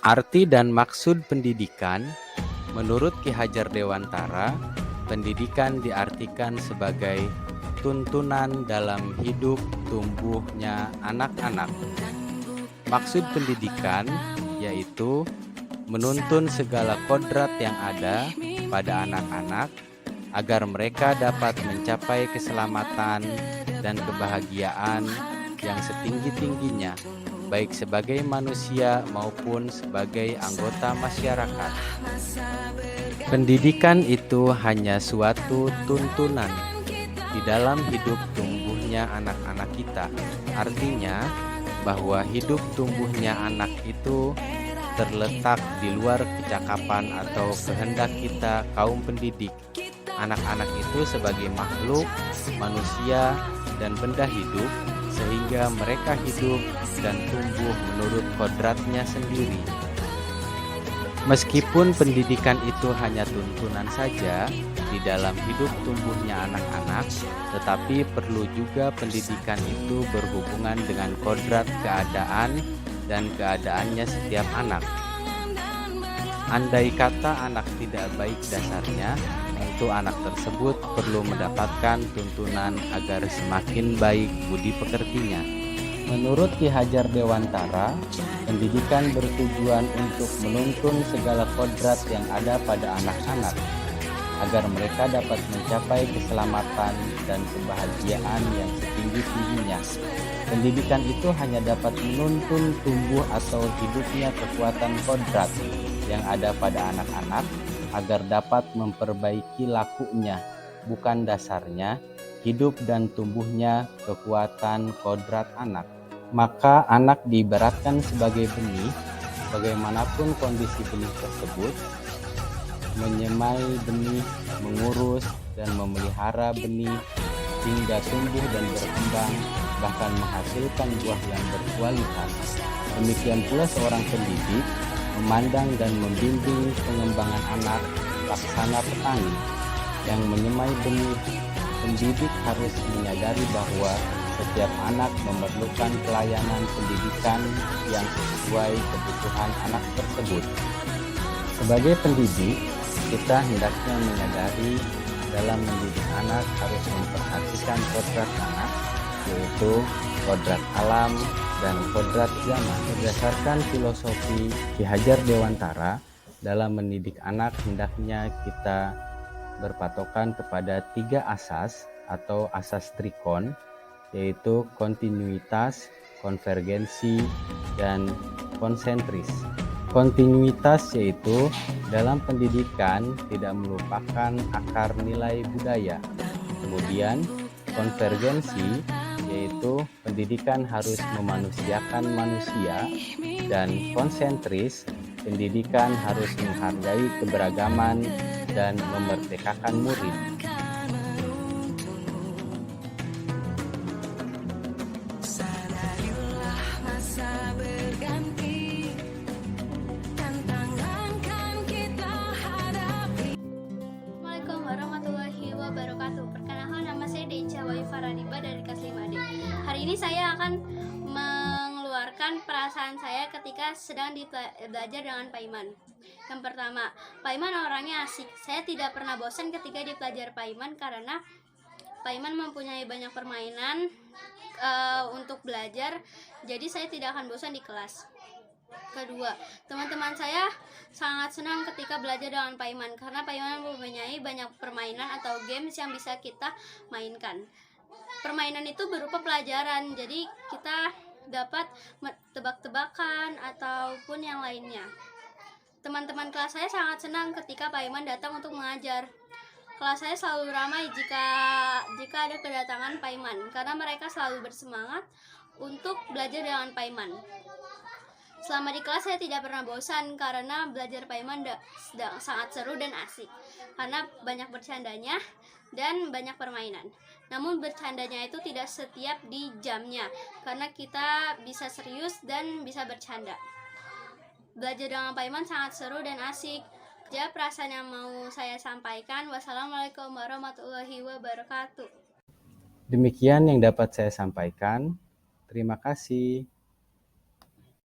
Arti dan maksud pendidikan, menurut Ki Hajar Dewantara, pendidikan diartikan sebagai tuntunan dalam hidup tumbuhnya anak-anak. Maksud pendidikan yaitu menuntun segala kodrat yang ada pada anak-anak agar mereka dapat mencapai keselamatan dan kebahagiaan yang setinggi-tingginya, baik sebagai manusia maupun sebagai anggota masyarakat. Pendidikan itu hanya suatu tuntunan di dalam hidup tumbuhnya anak-anak kita. Artinya bahwa hidup tumbuhnya anak itu terletak di luar kecakapan atau kehendak kita kaum pendidik. Anak-anak itu sebagai makhluk, manusia, dan benda hidup, sehingga mereka hidup dan tumbuh menurut kodratnya sendiri. Meskipun pendidikan itu hanya tuntunan saja di dalam hidup tumbuhnya anak-anak, tetapi perlu juga pendidikan itu berhubungan dengan kodrat keadaan dan keadaannya setiap anak. Andai kata anak tidak baik dasarnya, tentu anak tersebut perlu mendapatkan tuntunan agar semakin baik budi pekertinya. Menurut Ki Hajar Dewantara, pendidikan bertujuan untuk menuntun segala kodrat yang ada pada anak-anak, agar mereka dapat mencapai keselamatan dan kebahagiaan yang setinggi-tingginya. Pendidikan itu hanya dapat menuntun tumbuh atau hidupnya kekuatan kodrat yang ada pada anak-anak agar dapat memperbaiki lakunya, bukan dasarnya, hidup dan tumbuhnya kekuatan kodrat anak. Maka anak diibaratkan sebagai benih, bagaimanapun kondisi benih tersebut, menyemai benih, mengurus dan memelihara benih hingga tumbuh dan berkembang, bahkan menghasilkan buah yang berkualitas. Demikian pula seorang pendidik memandang dan membimbing pengembangan anak laksana petani yang menyemai benih. Pendidik harus menyadari bahwa setiap anak memerlukan pelayanan pendidikan yang sesuai kebutuhan anak tersebut. Sebagai pendidik, kita hendaknya menyadari dalam mendidik anak harus memperhatikan kodrat anak, yaitu kodrat alam dan kodrat zaman. Berdasarkan filosofi Ki Hajar Dewantara, dalam mendidik anak hendaknya kita berpatokan kepada 3 asas atau asas trikon, yaitu kontinuitas, konvergensi, dan konsentris. Kontinuitas yaitu dalam pendidikan tidak melupakan akar nilai budaya. Kemudian konvergensi yaitu pendidikan harus memanusiakan manusia, dan konsentris, pendidikan harus menghargai keberagaman dan memerdekakan murid. Assalamualaikum warahmatullahi wabarakatuh. Perkenalkan, nama saya Deja Wayu Faradiba dari kelas 5D. Hari ini saya akan mengeluarkan perasaan saya ketika sedang belajar dengan Pak Iman. Yang pertama, Pak Iman orangnya asik. Saya tidak pernah bosan ketika belajar Pak Iman karena Pak Iman mempunyai banyak permainan untuk belajar, jadi saya tidak akan bosan di kelas. Kedua, teman-teman saya sangat senang ketika belajar dengan Pak Iman karena Pak Iman mempunyai banyak permainan atau games yang bisa kita mainkan. Permainan itu berupa pelajaran, jadi kita dapat tebak-tebakan ataupun yang lainnya. Teman-teman kelas saya sangat senang ketika Pak Iman datang untuk mengajar. Kelas saya selalu ramai jika ada kedatangan Pak Iman karena mereka selalu bersemangat untuk belajar dengan Pak Iman. Selama di kelas saya tidak pernah bosan karena belajar Pak Iman sangat seru dan asik karena banyak bercandanya dan banyak permainan. Namun bercandanya itu tidak setiap di jamnya karena kita bisa serius dan bisa bercanda. Belajar dengan Pak Iman sangat seru dan asik. Ya, perasaan yang mau saya sampaikan. Wassalamualaikum warahmatullahi wabarakatuh. Demikian yang dapat saya sampaikan. Terima kasih.